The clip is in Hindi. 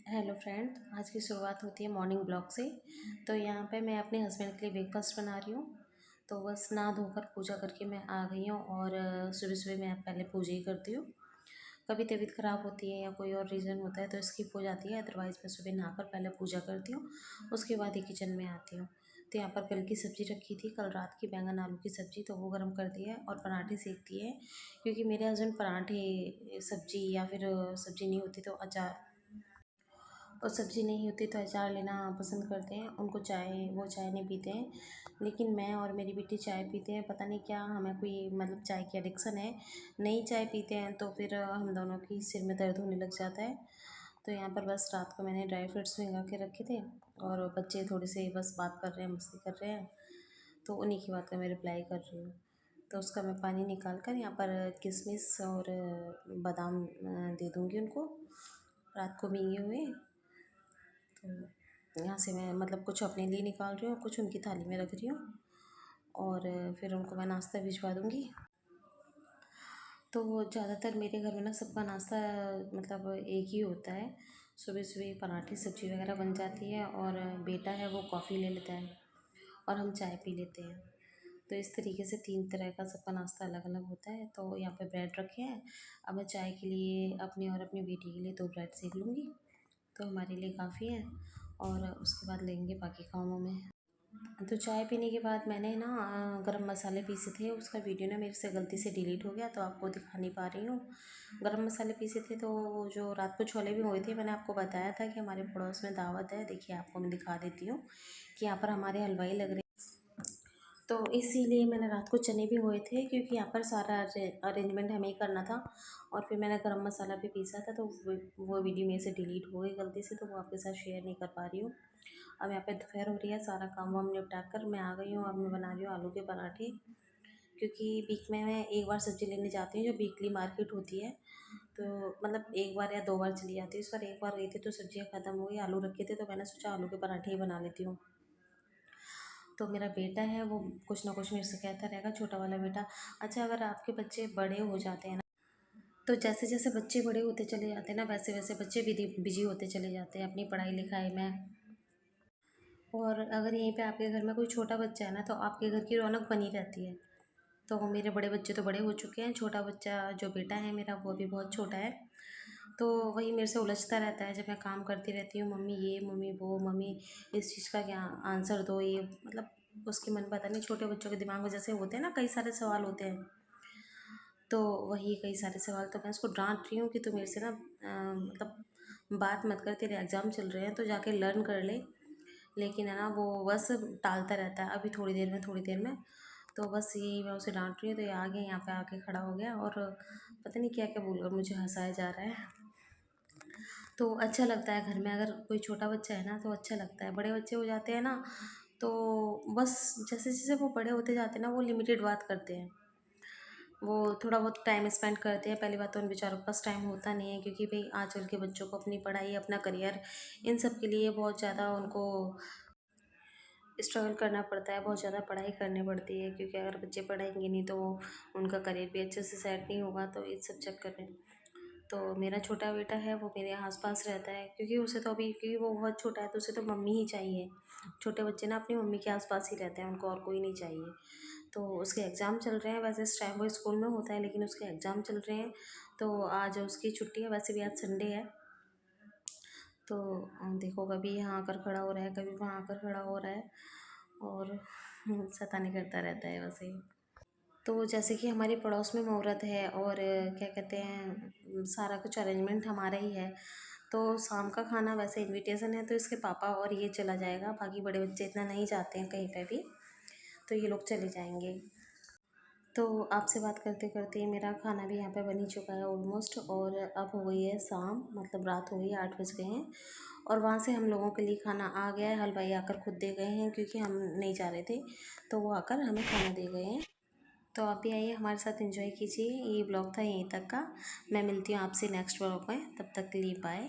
हेलो फ्रेंड, आज की शुरुआत होती है मॉर्निंग ब्लॉग से। तो यहाँ पे मैं अपने हस्बैंड के लिए ब्रेकफास्ट बना रही हूँ। तो बस नहा धोकर पूजा करके मैं आ गई हूँ और सुबह सुबह मैं पहले पूजा ही करती हूँ। कभी तबीयत ख़राब होती है या कोई और रीज़न होता है तो स्किप हो जाती है, अदरवाइज़ मैं सुबह नहाकर पहले पूजा करती हूँ, उसके बाद ही किचन में आती हूँ। तो यहाँ पर कल की सब्ज़ी रखी थी, कल रात की बैंगन आलू की सब्ज़ी, तो वो गर्म कर दी है और पराठे सेक दिए हैं। क्योंकि मेरे हस्बैंड पराठे सब्ज़ी या फिर सब्ज़ी नहीं होती तो अचार और सब्ज़ी नहीं होती तो अचार लेना पसंद करते हैं। उनको वो चाय नहीं पीते हैं, लेकिन मैं और मेरी बेटी चाय पीते हैं। पता नहीं क्या हमें कोई मतलब चाय की एडिक्शन है, नहीं चाय पीते हैं तो फिर हम दोनों की सिर में दर्द होने लग जाता है। तो यहाँ पर बस रात को मैंने ड्राई फ्रूट्स भिंगा के रखे थे और बच्चे थोड़े से बस बात कर रहे हैं, मस्ती कर रहे हैं, तो उन्हीं की बात का मैं रिप्लाई कर रही हूँ। तो उसका मैं पानी निकाल कर यहाँ पर किशमिश और बादाम दे दूँगी उनको, रात को भीगे हुए। तो यहाँ से मैं मतलब कुछ अपने लिए निकाल रही हूँ, कुछ उनकी थाली में रख रही हूँ और फिर उनको मैं नाश्ता भिजवा दूँगी। तो ज़्यादातर मेरे घर में ना सबका नाश्ता मतलब एक ही होता है। सुबह सुबह पराठे सब्ज़ी वगैरह बन जाती है और बेटा है वो कॉफ़ी ले लेता है और हम चाय पी लेते हैं। तो इस तरीके से 3 तरह का सबका नाश्ता अलग अलग होता है। तो यहाँ पे ब्रेड रखे हैं, अब मैं चाय के लिए अपने और अपनी बेटी के लिए 2 ब्रेड सेक लूँगी, तो हमारे लिए काफ़ी है और उसके बाद लेंगे बाकी कामों में। तो चाय पीने के बाद मैंने ना गरम मसाले पीसे थे, उसका वीडियो ना मेरे से गलती से डिलीट हो गया तो आपको दिखा नहीं पा रही हूँ। गरम मसाले पीसे थे तो जो रात को छोले भी हुए थे, मैंने आपको बताया था कि हमारे पड़ोस में दावत है। देखिए आपको मैं दिखा देती हूँ कि यहाँ पर हमारे हलवाई लग रहे, तो इसीलिए मैंने रात को चने भी हुए थे क्योंकि यहाँ पर सारा अरेंजमेंट हमें ही करना था। और फिर मैंने गरम मसाला भी पीसा था, तो वो वीडियो मेरे से डिलीट हो गई गलती से, तो वो आपके साथ शेयर नहीं कर पा रही हूँ। अब यहाँ पे दोपहर हो रही है, सारा काम वाम निपटा कर मैं आ गई हूँ। अब मैं बना रही हूँ आलू के पराठे, क्योंकि वीक में मैं एक बार सब्ज़ी लेने जाती हूँ, जो वीकली मार्केट होती है। तो मतलब एक बार या 2 बार चली जाती हूँ। इस बार एक बार गई थी तो सब्ज़ियाँ ख़त्म हो गई, आलू रखे थे तो मैंने सोचा आलू के पराठे ही बना लेती हूँ। तो मेरा बेटा है वो कुछ ना कुछ मेरे से कहता रहेगा, छोटा वाला बेटा। अच्छा, अगर आपके बच्चे बड़े हो जाते हैं ना, तो जैसे जैसे बच्चे बड़े होते चले जाते हैं ना, वैसे वैसे बच्चे भी बिजी होते चले जाते हैं अपनी पढ़ाई लिखाई में। और अगर यहीं पे आपके घर में कोई छोटा बच्चा है ना, तो आपके घर की रौनक बनी रहती है। तो मेरे बड़े बच्चे तो बड़े हो चुके हैं, छोटा बच्चा जो बेटा है मेरा वो भी बहुत छोटा है। तो वही मेरे से उलझता रहता है जब मैं काम करती रहती हूँ, मम्मी ये, मम्मी वो, मम्मी इस चीज़ का क्या आंसर दो, ये मतलब उसके मन, पता नहीं छोटे बच्चों के दिमाग में जैसे होते हैं ना, कई सारे सवाल होते हैं। तो वही कई सारे सवाल, तो मैं उसको डांट रही हूँ कि तू मेरे से ना मतलब बात मत कर, तेरे एग्ज़ाम चल रहे हैं तो जाके लर्न कर ले। लेकिन है ना वो बस टालता रहता है, अभी थोड़ी देर में, थोड़ी देर में। तो बस यही मैं उसे डांट रही हूँ, तो ये आ गया, यहाँ पे आके खड़ा हो गया और पता नहीं क्या क्या बोलकर मुझे हंसाया जा रहा है। तो अच्छा लगता है घर में अगर कोई छोटा बच्चा है ना, तो अच्छा लगता है। बड़े बच्चे हो जाते हैं ना, तो बस जैसे जैसे वो बड़े होते जाते हैं ना, वो लिमिटेड बात करते हैं, वो थोड़ा बहुत टाइम स्पेंड करते हैं। पहली बात तो उन बेचारों के पास टाइम होता नहीं है, क्योंकि भाई आजकल के बच्चों को अपनी पढ़ाई, अपना करियर, इन सब के लिए बहुत ज़्यादा उनको स्ट्रगल करना पड़ता है, बहुत ज़्यादा पढ़ाई करनी पड़ती है। क्योंकि अगर बच्चे पढ़ेंगे नहीं तो उनका करियर भी अच्छे से सेट नहीं होगा, तो इस सब चक्कर में। तो मेरा छोटा बेटा है वो मेरे आस-पास रहता है, क्योंकि उसे तो अभी, क्योंकि वो बहुत छोटा है तो उसे तो मम्मी ही चाहिए। छोटे बच्चे ना अपनी मम्मी के आस-पास ही रहते हैं, उनको और कोई नहीं चाहिए। तो उसके एग्ज़ाम चल रहे हैं, वैसे इस टाइम वो स्कूल में होता है लेकिन उसके एग्ज़ाम चल रहे हैं, तो आज उसकी छुट्टी है। वैसे भी आज संडे है। तो देखो कभी यहाँ आकर खड़ा हो रहा है, कभी वहाँ आकर खड़ा हो रहा है और शैतानी करता रहता है वैसे ही। तो जैसे कि हमारे पड़ोस में मुहूर्त है और क्या कहते हैं, सारा कुछ अरेंजमेंट हमारा ही है। तो शाम का खाना वैसे इनविटेशन है तो इसके पापा और ये चला जाएगा, बाकी बड़े बच्चे इतना नहीं जाते हैं कहीं पे भी, तो ये लोग चले जाएंगे। तो आपसे बात करते करते मेरा खाना भी यहाँ पे बन ही चुका है ऑलमोस्ट, और अब हो गई है शाम, मतलब रात हो गई है, 8 बज गए हैं। और वहाँ से हम लोगों के लिए खाना आ गया है, हलवाई आकर खुद दे गए हैं, क्योंकि हम नहीं जा रहे थे, तो वो आकर हमें खाना दे गए हैं। तो आप भी आइए हमारे साथ एंजॉय कीजिए। ये ब्लॉग था यहीं तक का, मैं मिलती हूँ आपसे नेक्स्ट ब्लॉग में, तब तक के लिए बाय।